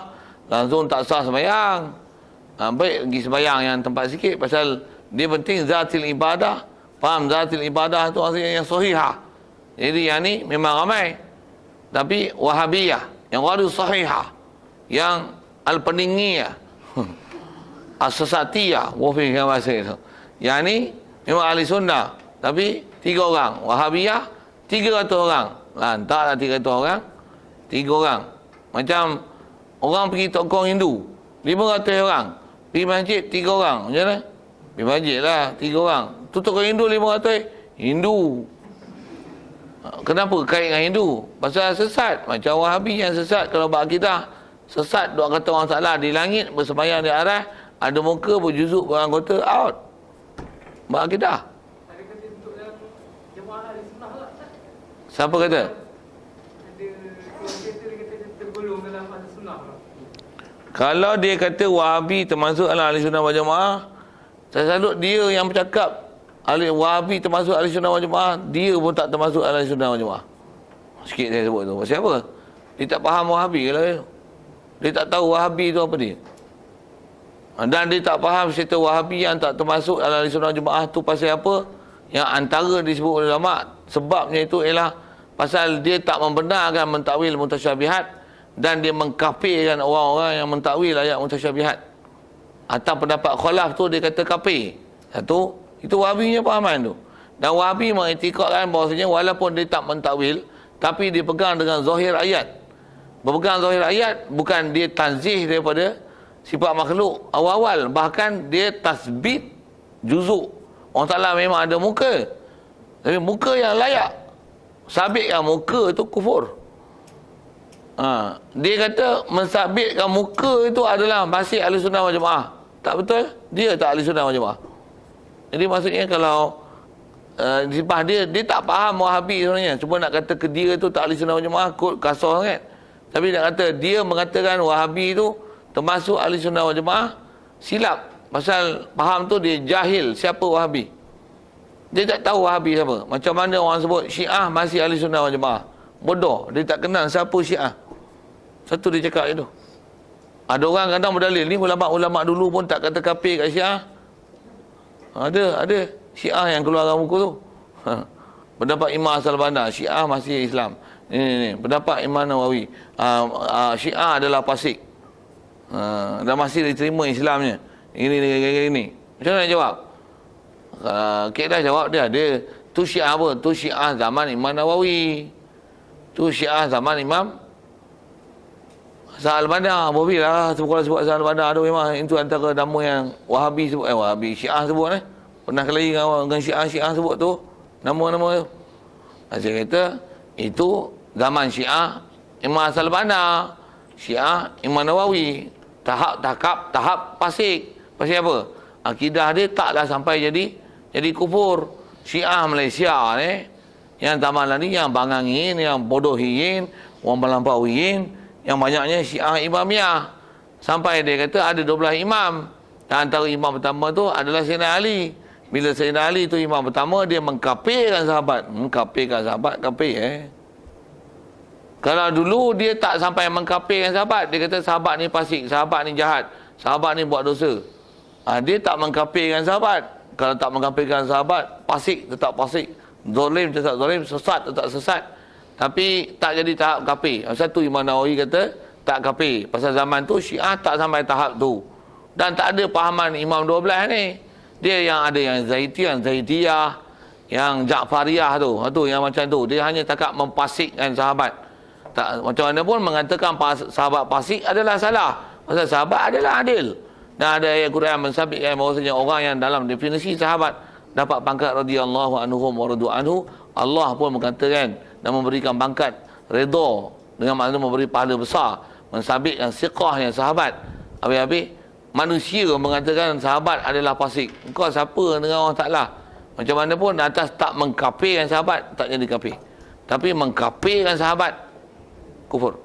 langsung tak sah sembahyang. Baik pergi sembahyang yang tempat sikit, pasal dia penting zatil ibadah. Faham zatil ibadah tu maksudnya yang sahihah. Jadi yang ni memang ramai. Tapi Wahabiyah yang ghairu sahihah, yang al-peningiyah, as-sasatiyah, wafikan bahasa itu. Yang ni memang ahli sunnah, tapi 3 orang. Wahabiyah 300 orang. Lantaklah 300 orang. 3 orang. Macam orang pergi tokong Hindu, 500 orang. Pergi masjid 3 orang. Macam mana? Pergi masjid lah 3 orang. Tu tokong Hindu 500. Hindu. Kenapa kait dengan Hindu? Pasal sesat. Macam Wahabi yang sesat kalau berakidah. Sesat, dua kata orang salah di langit, bersembahyang di arah, ada muka, berjuzuk, beranggota, out. Berakidah. Ada kata untuk dalam jemaah ahli sunnah lah, Ustaz. Siapa kata? Ada dia kata tergolong dalam ahli sunnah lah. Kalau dia kata Wahabi termasuk dalam ahli sunnah wal jemaah, saya salut dia yang bercakap ahli Wahabi termasuk ahli sunnah wal jemaah, dia pun tak termasuk ahli sunnah wal jemaah. Sikit saya sebut tu. Pasal apa? Dia tak faham Wahabi kalau dia. Dia tak tahu Wahabi tu apa dia. Dan dia tak faham cerita Wahabi yang tak termasuk dalam ahli sunnah wal jemaah tu pasal apa? Yang antara disebut oleh ulama, sebabnya itu ialah pasal dia tak membenarkan mentakwil mutasyabihat, dan dia mengkafirkan orang-orang yang mentakwil ayat mutasyabihat. Atas pendapat khalaf tu dia kata kafir. Satu, itu Wahabinya pahaman tu. Dan Wahabi mengiktikadkan bahawasanya walaupun dia tak mentakwil, tapi dia pegang dengan zahir ayat. Berpegang zahir ayat, bukan dia tanzih daripada sifat makhluk awal-awal, bahkan dia tasbit juzuk. Orang Ta'ala memang ada muka, tapi muka yang layak. Sabitkan muka itu kufur. Dia kata mensabitkan muka itu adalah masih ahli sunnah wal jemaah. Tak betul? Dia tak ahli sunnah wal jemaah. Jadi maksudnya kalau sifat dia tak faham Wahabi sebenarnya. Cuma nak kata ke dia tu tak ahli sunnah wal jemaah, kod kasar sangat. Tapi nak kata dia mengatakan Wahabi itu termasuk ahli sunnah wal jemaah, silap. Pasal faham tu dia jahil siapa Wahabi. Dia tak tahu Wahabi siapa. Macam mana orang sebut Syiah masih ahli sunnah wal jemaah. Bodoh. Dia tak kenal siapa Syiah. Satu dia cakap itu. Ada orang kadang berdalil, ni ulama-ulama dulu pun tak kata kafir kat Syiah. Ada Syiah yang keluarkan buku tu. Pendapat Imam Al-Banna, Syiah masih Islam. Ni pendapat Imam Nawawi, Syiah adalah fasik, dan masih diterima Islamnya. Ini macam mana nak jawab? Kita dah jawab dia tu Syiah apa? Tu Syiah zaman Imam Nawawi, tu Syiah zaman Imam Al-Banna. Bolehlah kalau sebut Al-Banna tu memang itu antara nama yang Wahabi sebut, Wahabi Syiah sebut pernah kali dengan Syiah sebut tu nama-nama tu. Saya kata itu zaman Syiah Imam Al-Banna, Syiah Imam Nawawi, tahap fasik. Pasal apa? Akidah dia taklah sampai jadi kufur. Syiah Malaysia ni yang zaman ni yang bangangin, yang bodohin, orang melampauin, yang banyaknya Syiah Imamiyah. Sampai dia kata ada 12 imam. Dan antara imam pertama tu adalah Sayyidina Ali. Bila Sayyidina Ali tu imam pertama, dia mengkafirkan sahabat. Mengkafirkan sahabat, kafir Kalau dulu dia tak sampai mengkafirkan sahabat, dia kata sahabat ni fasik, sahabat ni jahat, sahabat ni buat dosa. Dia tak mengkafirkan sahabat. Kalau tak mengkafirkan sahabat, fasik tetap fasik, zalim tetap zalim, sesat tetap sesat. Tapi tak jadi tahap kafir. Satu Imam Nawawi kata tak kafir. Pasal zaman tu Syiah tak sampai tahap tu. Dan tak ada pahaman Imam 12 ni. Dia yang ada yang Zaidiyah, yang Ja'fariyah tu. Tu yang macam tu. Dia hanya takat mempasikkan sahabat. Tak, macam mana pun mengatakan sahabat fasik adalah salah. Pasal sahabat adalah adil. Dan ada ayat Quran mensabitkan bahawasanya orang yang dalam definisi sahabat dapat pangkat radhiyallahu anhum wa radu anhu, Allah pun mengatakan dan memberikan pangkat redha, dengan makna memberi pahala besar, mensabitkan siqahnya sahabat. Habis-habis manusia mengatakan sahabat adalah fasik. Engkau siapa dengan Allah Ta'ala? Macam mana pun atas tak mengkafirkan sahabat, tak jadi kafir. Tapi mengkafirkan sahabat, kufur.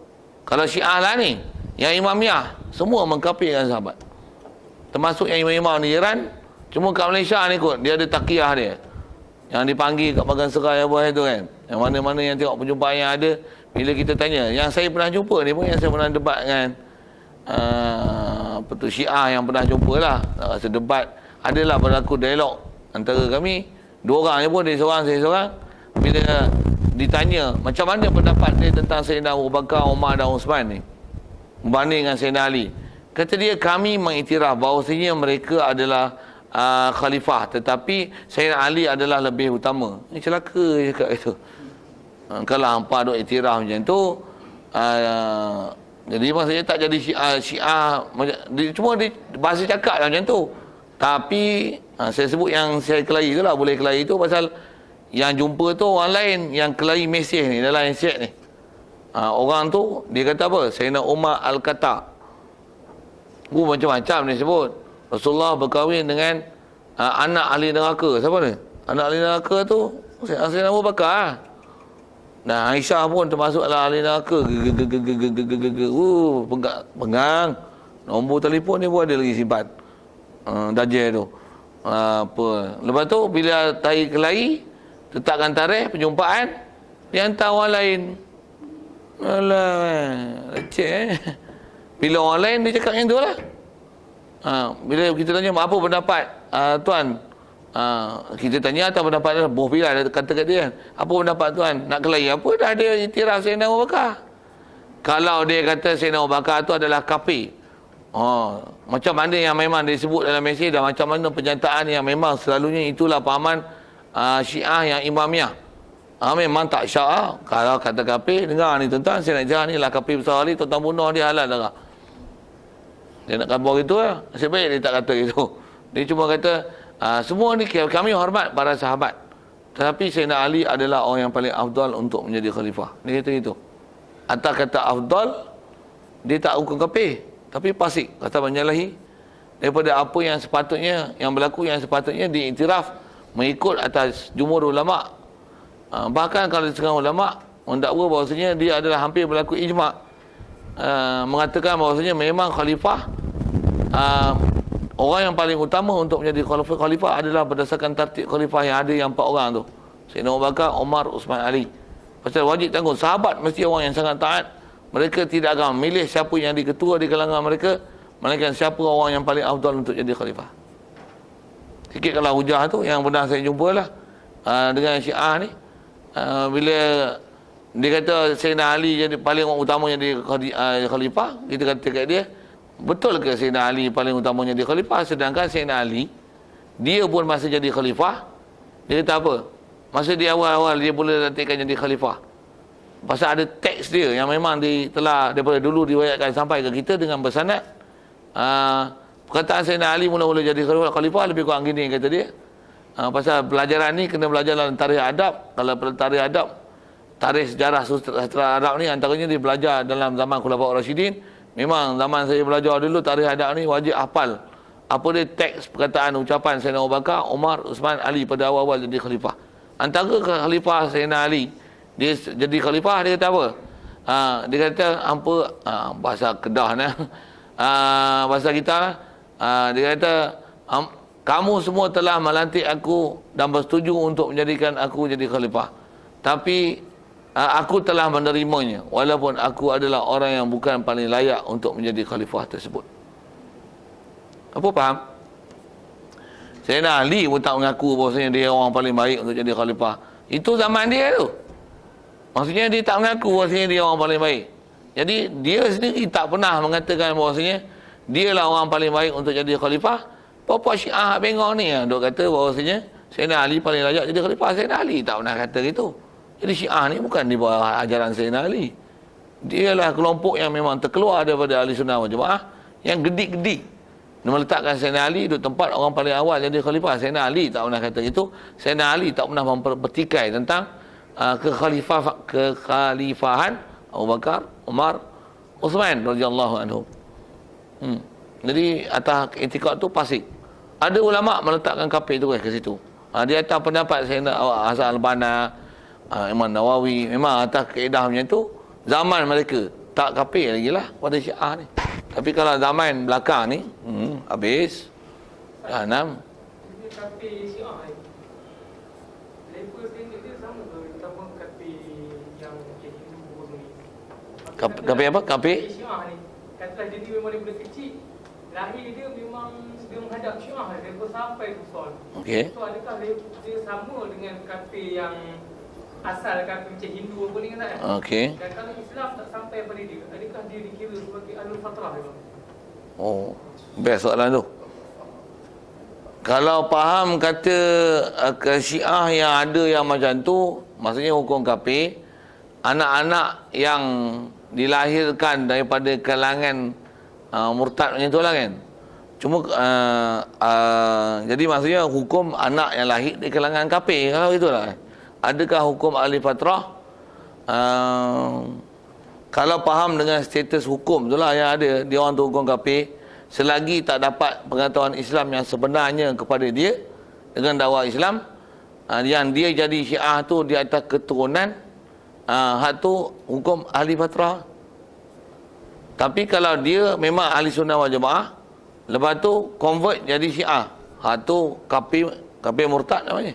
Kalau Syiah lah ni, yang Imamiyah, semua mengkafirkan sahabat. Termasuk yang imam-imam di Iran. Cuma kat Malaysia ni kot, dia ada taqiyah dia, yang dipanggil kat bagan serai apa itu kan. Yang mana-mana yang tengok perjumpaan yang ada, bila kita tanya, yang saya pernah jumpa ni pun, yang saya pernah debat dengan Syiah yang pernah jumpa lah, rasa debat, adalah berlaku dialog antara kami dua orang je pun, dia seorang saya seorang. Bila ditanya macam mana pendapat dia tentang Sayyidina Abu Bakar, Umar dan Uthman ni berbanding dengan Sayyidina Ali, kata dia, kami mengiktiraf bahawasanya mereka adalah khalifah, tetapi Sayyidina Ali adalah lebih utama. Ini celaka je kat itu. Kalau hampa duk iktiraf macam tu, jadi maksudnya tak jadi Syiah, cuma dia bahasa cakap lah macam tu. Tapi saya sebut yang saya kelahi tu lah, boleh kelahi tu pasal yang jumpa tu orang lain yang kelahi Mesih ni dalam Insyad ni. Orang tu dia kata apa? Sayyidina Umar Al-Khattab. Macam-macam dia sebut. Rasulullah berkahwin dengan anak ahli neraka. Siapa ni? Anak ahli neraka tu Sayyidina Abu Bakar. Nah, Aisyah pun termasuklah ahli neraka. Pegang. Nombor telefon ni pun ada lagi simpan. Dajjal tu. Lepas tu bila tahi kelahi, tetapkan tarikh perjumpaan, dia hantar orang lain. Alah, leceh. Bila orang lain dia cakap yang tu lah. Bila kita tanya apa pendapat tuan, kita tanya atas pendapat dia, boh bila dia kata kat dia, apa pendapat tuan, nak kelahi apa, dah ada iktiraf Sayyidina Abu Bakar. Kalau dia kata Sayyidina Abu Bakar tu adalah kafir, macam mana yang memang disebut dalam mesej, dan macam mana penyataan yang memang selalunya itulah pahaman Syiah yang Imamiyah. Memang tak syak. Kalau kata kafir, dengar ni tuan-tuan, saya nak jahat ni lah kafir besar ni, tuan-tuan bunuh dia halal darah. Dia nak khabar gitu lah. Nasib baik dia tak kata gitu. Dia cuma kata semua ni kami hormat para sahabat, tetapi Sayyidina Ali adalah orang yang paling afdal untuk menjadi khalifah. Dia kata gitu. Atas kata afdal, dia tak hukum kafir, tapi fasik, kata menyalahi daripada apa yang sepatutnya, yang berlaku yang sepatutnya diiktiraf mengikut atas jumhur ulama. Bahkan kalau setengah ulama mendakwa bahawasanya dia adalah hampir berlaku ijma', mengatakan bahawasanya memang khalifah, orang yang paling utama untuk menjadi khalifah adalah berdasarkan tertib khalifah yang ada, yang 4 orang tu, Sayyidina Abu Bakar, Umar, Uthman, Ali. Pasal wajib tanggung, sahabat mesti orang yang sangat taat. Mereka tidak akan memilih siapa yang jadi ketua di kalangan mereka, melainkan siapa orang yang paling afdal untuk jadi khalifah. Sikit kalau hujah tu yang pernah saya jumpa lah dengan Syiah ni, bila dia kata Sayyidina Ali jadi paling utama jadi khalifah, kita kata kat dia, betul ke Sayyidina Ali paling utama jadi khalifah, sedangkan Sayyidina Ali dia pun masa jadi khalifah, dia kata apa? Masa di awal-awal dia boleh lantikkan jadi khalifah, pasal ada teks dia yang memang telah daripada dulu diwayatkan sampai ke kita dengan bersanad. Perkataan Sayyidina Ali mula-mula jadi khalifah lebih kurang gini, kata dia, pasal pelajaran ni kena belajar dalam tarikh adab. Kalau tarikh adab, tarikh sejarah sastra Arab ni antaranya dia belajar dalam zaman Khulafaur Rasyidin. Memang zaman saya belajar dulu tarikh adab ni wajib hafal apa dia teks perkataan ucapan Sayyidina Abu Bakar, Umar, Uthman, Ali pada awal-awal jadi khalifah. Antara khalifah Sayyidina Ali, dia jadi khalifah, dia kata apa? Dia kata hampa, bahasa Kedah ni, bahasa kita lah, dia kata kamu semua telah melantik aku dan bersetuju untuk menjadikan aku jadi khalifah. Tapi aku telah menerimanya walaupun aku adalah orang yang bukan paling layak untuk menjadi khalifah tersebut. Apa faham? Sayyidina Ali pun tak mengaku bahawasanya dia orang paling baik untuk jadi khalifah. Itu zaman dia tu. Maksudnya dia tak mengaku bahawasanya dia orang paling baik. Jadi dia sendiri tak pernah mengatakan bahawasanya dia lah orang paling baik untuk jadi khalifah. Papa Syiah bengong ni duk kata bahawasanya Sayyidina Ali paling layak jadi khalifah. Sayyidina Ali tak pernah kata gitu. Jadi Syiah ni bukan di bawah ajaran Sayyidina Ali. Dia lah kelompok yang memang terkeluar daripada Ahli Sunnah wal Jamaah yang gedik-gedik meletakkan Sayyidina Ali di tempat orang paling awal jadi khalifah. Sayyidina Ali tak pernah kata gitu. Sayyidina Ali tak pernah mempertikai tentang kekhalifahan Abu Bakar, Umar, Uthman radhiyallahu anhum. Jadi atas i'tikad tu fasik. Ada ulama meletakkan kafir tu ke situ. Dia atas pendapat Sayyidina Hasan al-Banna, Imam Nawawi, memang atas kaedah macam tu zaman mereka tak kafir lagi lah pada Syiah ni. Tapi kalau zaman belakang ni habis jahanam. Dia kafir Syiah ni. Level standard dia sama ke ataupun kafir yang Hindu ni? Kafir apa? Kafir? Syiah ni. Katalah jadi memang daripada kecil lahir dia memang dia menghadap Syiah dia sampai besar. Okey. So adakah dia sama dengan kafir yang asal kafir macam Hindu apa ni kan tak? Okey. Dan kalau Islam tak sampai pada dia, adakah dia dikira sebagai ahlul fatrah ke? Oh, best soalan tu. Kalau faham kata ke Syiah yang ada yang macam tu, maksudnya hukum kafir, anak-anak yang dilahirkan daripada kalangan murtad macam tu lah kan. Cuma jadi maksudnya hukum anak yang lahir di kalangan kafir, kalau itulah. Adakah hukum ahli fatrah? Kalau faham dengan status hukum itulah yang ada, dia orang tu hukum kafir, selagi tak dapat pengetahuan Islam yang sebenarnya kepada dia dengan dakwah Islam, yang dia jadi Syiah tu di atas keturunan, hak tu hukum ahli fatrah. Tapi kalau dia memang ahli sunnah wal jamaah, lepas tu convert jadi Syiah, hak tu kafir murtad namanya.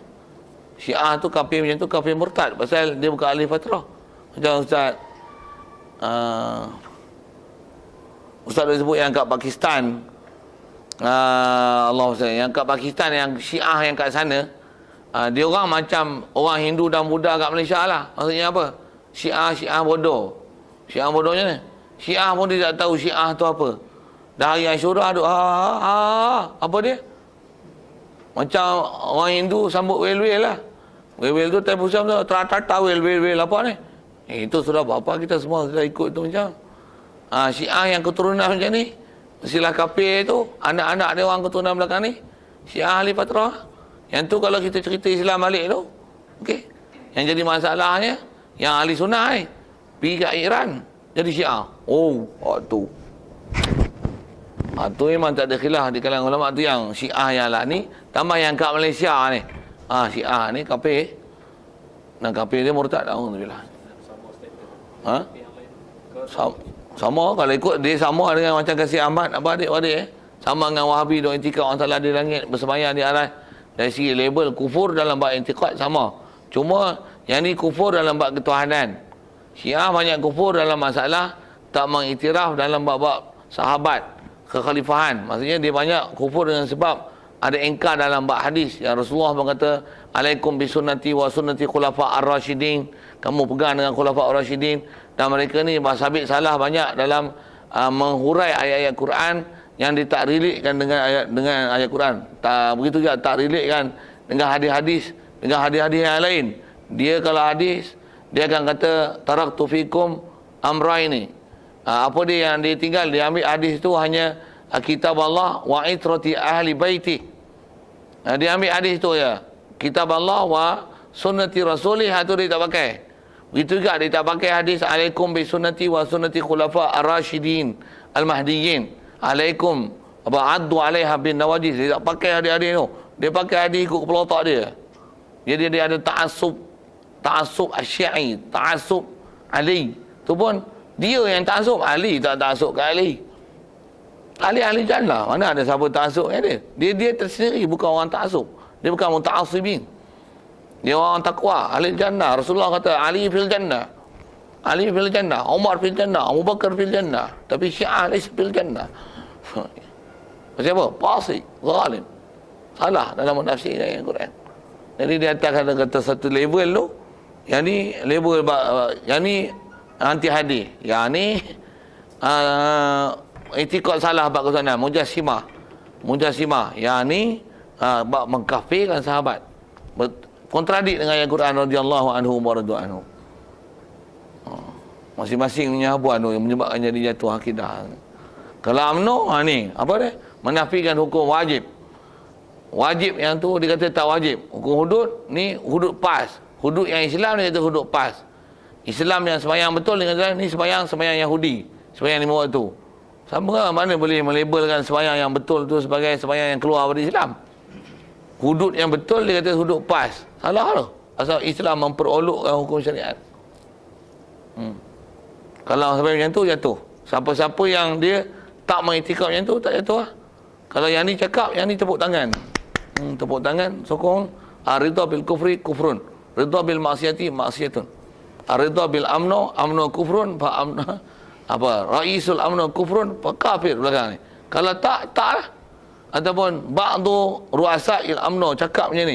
Syiah tu kafir macam tu kafir murtad pasal dia bukan ahli fatrah. Macam Ustaz dah sebut yang kat Pakistan, Allah yang kat Pakistan, yang Syiah yang kat sana, dia orang macam orang Hindu dan Buddha kat Malaysia lah. Maksudnya apa? Syiah bodoh. Syiah bodohnya ni, Syiah pun dia tak tahu Syiah tu apa. Dah hari Asyura duk apa dia? Macam orang Hindu sambut wel-wel lah. Wel-wel tu tempoh tu tata wel-wel apa ni? Itu sudah bapa kita semua sudah ikut tu macam. Syiah yang keturunan macam ni, silah kafir tu, anak-anak dia orang keturunan belakang ni, Syiah ahli fatrah. Yang tu kalau kita cerita Islam balik tu, okey. Yang jadi masalahnya, yang ahli sunnah ni pergi kat Iran jadi Syiah. Oh, tu. Tu memang tak ada khilaf di kalangan ulama tu, yang Syiah yang lah ni, tambah yang kat Malaysia ni. Syiah ni kafir. Dan kafir dia murtad, alhamdulillah. Sama kalau ikut dia sama dengan macam Kasih Ahmad apa adik-adik sama dengan Wahabi dok i'tikad orang Taala di langit bersemayam di aras. Dari segi label kufur dalam bab i'tikad sama. Cuma yang ni kufur dalam bab ketuhanan. Syiah banyak kufur dalam masalah tak mengiktiraf dalam bab-bab sahabat, kekhalifahan. Maksudnya dia banyak kufur dengan sebab ada engkar dalam bab hadis yang Rasulullah berkata, alaikum bisunnati wa sunnati khulafa ar-rasyidin. Kamu pegang dengan khulafa ar-rasyidin. Dan mereka ni sabit salah banyak dalam menghurai ayat-ayat Quran yang ditakrilikkan dengan ayat Quran. Begitu juga takrilikkan dengan hadis-hadis yang lain. Dia kalau hadis, dia akan kata taraktu fikum amraini. Apa dia yang dia tinggal, dia ambil hadis tu hanya kitab Allah wa itrati ahli baiti. Dia ambil hadis tu ya. Kitab Allah wa sunnati rasulih, itu dia tak pakai. Begitu juga dia tak pakai hadis alaikum bi sunnati wa sunnati khulafa ar-rasyidin al-mahdiyyin. Alaikum addu alaiha bin nawajis. Dia tak pakai hadis-hadis tu. Dia pakai hadis ikut kepala otak dia. Jadi dia ada ta'assub asy-syi'i, ta'assub Ali. Tu pun dia yang ta'assub, Ali tak ta'assub ke Ali. ahli jannah. Mana ada siapa ta'assub dia? Dia tersendiri bukan orang ta'assub. Dia bukan muta'assibin. Dia orang takwa, ahli jannah. Rasulullah kata Ali fil jannah. Ali fil jannah, Umar fil jannah, Abu Bakar fil jannah. Tapi Syiah laisa fil jannah. Macam apa? Fasik, zalim. Salah dalam menafsir ayat Quran. Jadi dia kata satu level tu, yang ni level yang ni anti hadis. Yang ni itikad salah bab kesana, mujassimah. Yang ni bab mengkafirkan sahabat. Kontradik dengan ayat Quran radhiyallahu anhu wa radu anhu. Masing-masing punya habuan tu yang menyebabkan jadi jatuh akidah. Kalau UMNO ni apa dia? Menafikan hukum wajib. Wajib yang tu dia kata tak wajib. Hukum hudud ni hudud pas. Hudud yang Islam dia kata hudud pas. Islam yang sembahyang betul dia kata ni sembahyang Yahudi. Sembahyang 5 waktu. Sama lah, mana boleh melabelkan sembahyang yang betul tu sebagai sembahyang yang keluar dari Islam. Hudud yang betul dia kata hudud pas. Salah tu. Asal Islam memperolokkan hukum syariat. Kalau sampai macam tu jatuh. Siapa-siapa yang dia tak mengiktikad macam tu tak jatuh lah. Kalau yang ni cakap, yang ni tepuk tangan. Tepuk tangan, sokong. Ar-ridha bil kufri kufrun. Ridha bil maksiati maksiatun. Ar-ridha bil amno kufrun fa amno apa? Raisul amno kufrun fa kafir belakang ni. Kalau tak lah. Ataupun ba'du ru'asa'il amno cakap macam ni.